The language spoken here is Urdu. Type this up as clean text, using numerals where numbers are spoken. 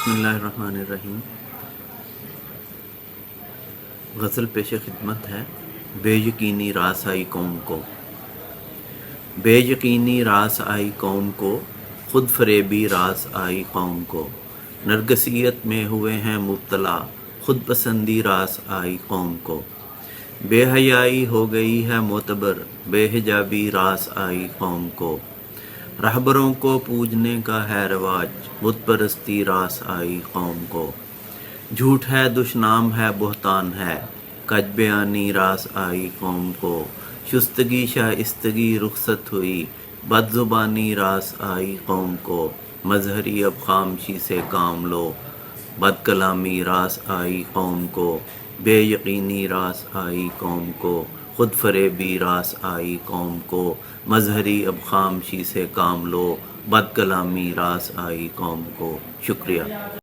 بسم اللہ الرحمن الرحیم۔ غزل پیش خدمت ہے۔ بے یقینی راس آئی قوم کو، بے یقینی راس آئی قوم کو، خود فریبی راس آئی قوم کو، نرگسیت میں ہوئے ہیں مبتلا، خود پسندی راس آئی قوم کو، بے حیائی ہو گئی ہے معتبر، بے حجابی راس آئی قوم کو، رہبروں کو پوجنے کا ہے رواج، بت پرستی راس آئی قوم کو، جھوٹ ہے دشنام ہے بہتان ہے، کج بیانی راس آئی قوم کو، شستگی شائستگی رخصت ہوئی، بد زبانی راس آئی قوم کو، مظہری اب خاموشی سے کام لو، بد کلامی راس آئی قوم کو، بے یقینی راس آئی قوم کو، خود فریبی راس آئی قوم کو، مظہری اب خاموشی سے کام لو، بد کلامی راس آئی قوم کو۔ شکریہ۔